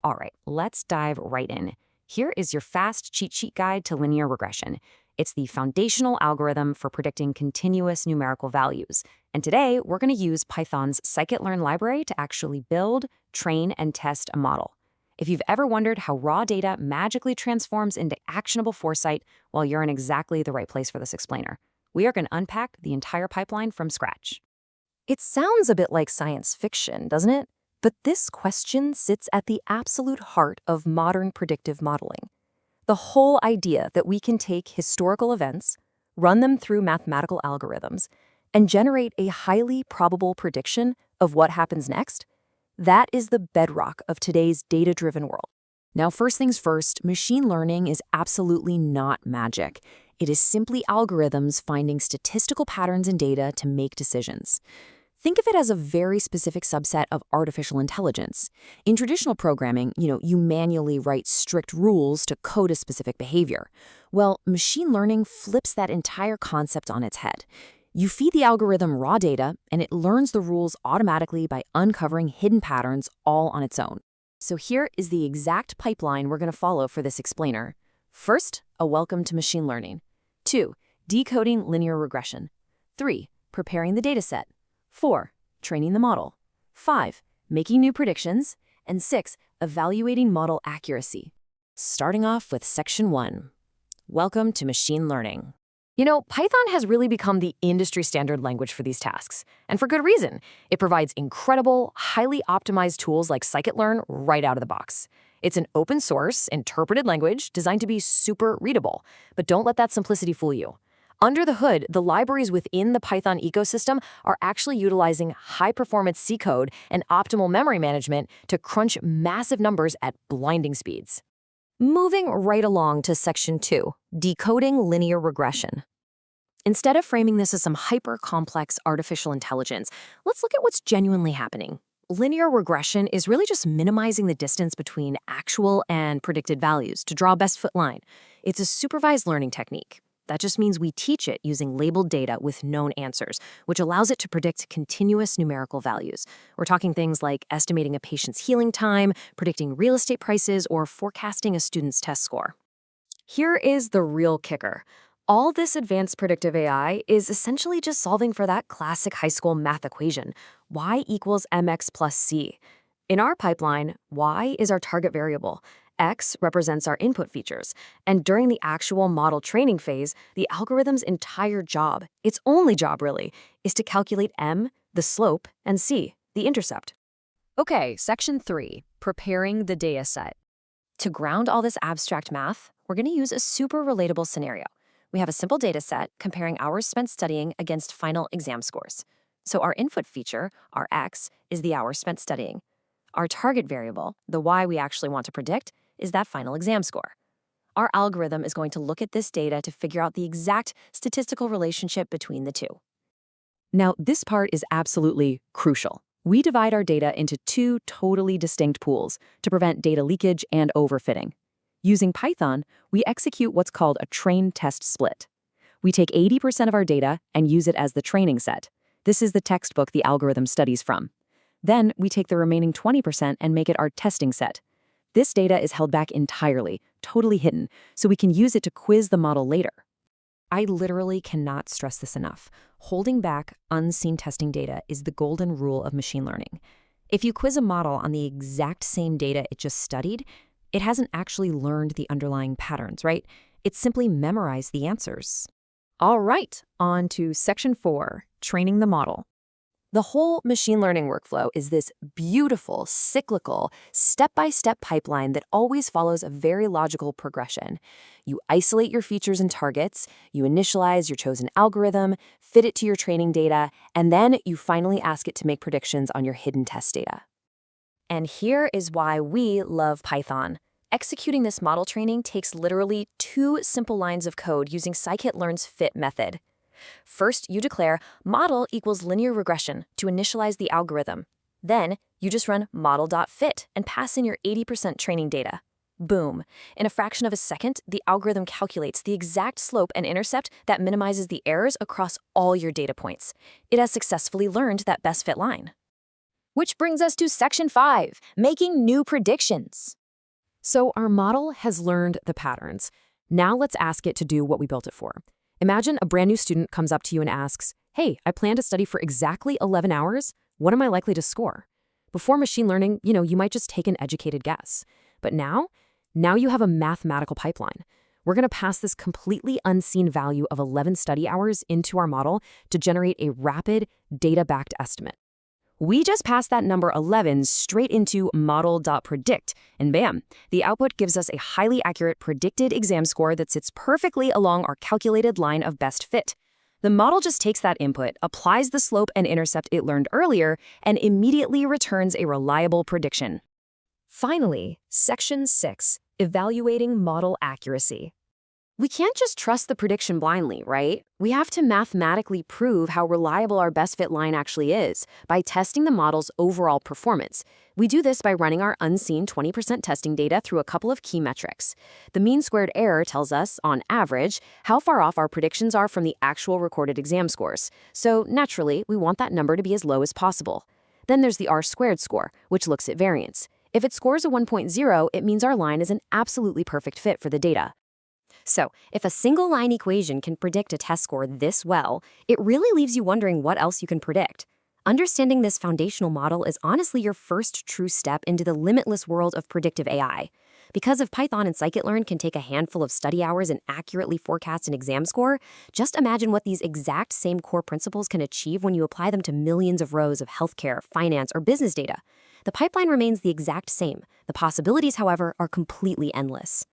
All right, let's dive right in. Here is your fast cheat sheet guide to linear regression. It's the foundational algorithm for predicting continuous numerical values. And today, we're going to use Python's scikit-learn library to actually build, train, and test a model. If you've ever wondered how raw data magically transforms into actionable foresight, well, you're in exactly the right place for this explainer. We are going to unpack the entire pipeline from scratch. It sounds a bit like science fiction, doesn't it? But this question sits at the absolute heart of modern predictive modeling. The whole idea that we can take historical events, run them through mathematical algorithms, and generate a highly probable prediction of what happens next, that is the bedrock of today's data-driven world. Now, first things first, machine learning is absolutely not magic. It is simply algorithms finding statistical patterns in data to make decisions. Think of it as a very specific subset of artificial intelligence. In traditional programming, you manually write strict rules to code a specific behavior. Well, machine learning flips that entire concept on its head. You feed the algorithm raw data, and it learns the rules automatically by uncovering hidden patterns all on its own. So here is the exact pipeline we're going to follow for this explainer. First, a welcome to machine learning. 2, decoding linear regression. 3, preparing the dataset. 4, training the model. 5, making new predictions. And 6, evaluating model accuracy. Starting off with section 1. Welcome to machine learning. Python has really become the industry standard language for these tasks, and for good reason. It provides incredible, highly optimized tools like scikit-learn right out of the box. It's an open source, interpreted language designed to be super readable, but don't let that simplicity fool you. Under the hood, the libraries within the Python ecosystem are actually utilizing high-performance C code and optimal memory management to crunch massive numbers at blinding speeds. Moving right along to section 2, decoding linear regression. Instead of framing this as some hyper-complex artificial intelligence, let's look at what's genuinely happening. Linear regression is really just minimizing the distance between actual and predicted values to draw a best fit line. It's a supervised learning technique. That just means we teach it using labeled data with known answers, which allows it to predict continuous numerical values. We're talking things like estimating a patient's healing time, predicting real estate prices, or forecasting a student's test score. Here is the real kicker. All this advanced predictive AI is essentially just solving for that classic high school math equation, y equals mx plus c. In our pipeline, y is our target variable. X represents our input features, and during the actual model training phase, the algorithm's entire job, its only job really, is to calculate m, the slope, and c, the intercept. Okay, section 3, preparing the dataset. To ground all this abstract math, we're going to use a super relatable scenario. We have a simple dataset comparing hours spent studying against final exam scores. So our input feature, our x, is the hours spent studying. Our target variable, the y we actually want to predict, is that final exam score. Our algorithm is going to look at this data to figure out the exact statistical relationship between the two. Now, this part is absolutely crucial. We divide our data into 2 totally distinct pools to prevent data leakage and overfitting. Using Python, we execute what's called a train-test split. We take 80% of our data and use it as the training set. This is the textbook the algorithm studies from. Then we take the remaining 20% and make it our testing set. This data is held back entirely, totally hidden, so we can use it to quiz the model later. I literally cannot stress this enough. Holding back unseen testing data is the golden rule of machine learning. If you quiz a model on the exact same data it just studied, it hasn't actually learned the underlying patterns, right? It's simply memorized the answers. All right, on to section 4, training the model. The whole machine learning workflow is this beautiful, cyclical, step-by-step pipeline that always follows a very logical progression. You isolate your features and targets, you initialize your chosen algorithm, fit it to your training data, and then you finally ask it to make predictions on your hidden test data. And here is why we love Python. Executing this model training takes literally 2 simple lines of code using scikit-learn's fit method. First, you declare model equals linear regression to initialize the algorithm. Then, you just run model.fit and pass in your 80% training data. Boom. In a fraction of a second, the algorithm calculates the exact slope and intercept that minimizes the errors across all your data points. It has successfully learned that best fit line. Which brings us to section 5, making new predictions. So our model has learned the patterns. Now let's ask it to do what we built it for. Imagine a brand new student comes up to you and asks, "Hey, I plan to study for exactly 11 hours. What am I likely to score?" Before machine learning, you might just take an educated guess. But now you have a mathematical pipeline. We're going to pass this completely unseen value of 11 study hours into our model to generate a rapid, data-backed estimate. We just passed that number 11 straight into model.predict, and bam, the output gives us a highly accurate predicted exam score that sits perfectly along our calculated line of best fit. The model just takes that input, applies the slope and intercept it learned earlier, and immediately returns a reliable prediction. Finally, Section 6, Evaluating Model Accuracy. We can't just trust the prediction blindly, right? We have to mathematically prove how reliable our best fit line actually is by testing the model's overall performance. We do this by running our unseen 20% testing data through a couple of key metrics. The mean squared error tells us, on average, how far off our predictions are from the actual recorded exam scores. So naturally, we want that number to be as low as possible. Then there's the R-squared score, which looks at variance. If it scores a 1.0, it means our line is an absolutely perfect fit for the data. So, if a single-line equation can predict a test score this well, it really leaves you wondering what else you can predict. Understanding this foundational model is honestly your first true step into the limitless world of predictive AI. Because if Python and scikit-learn can take a handful of study hours and accurately forecast an exam score, just imagine what these exact same core principles can achieve when you apply them to millions of rows of healthcare, finance, or business data. The pipeline remains the exact same. The possibilities, however, are completely endless.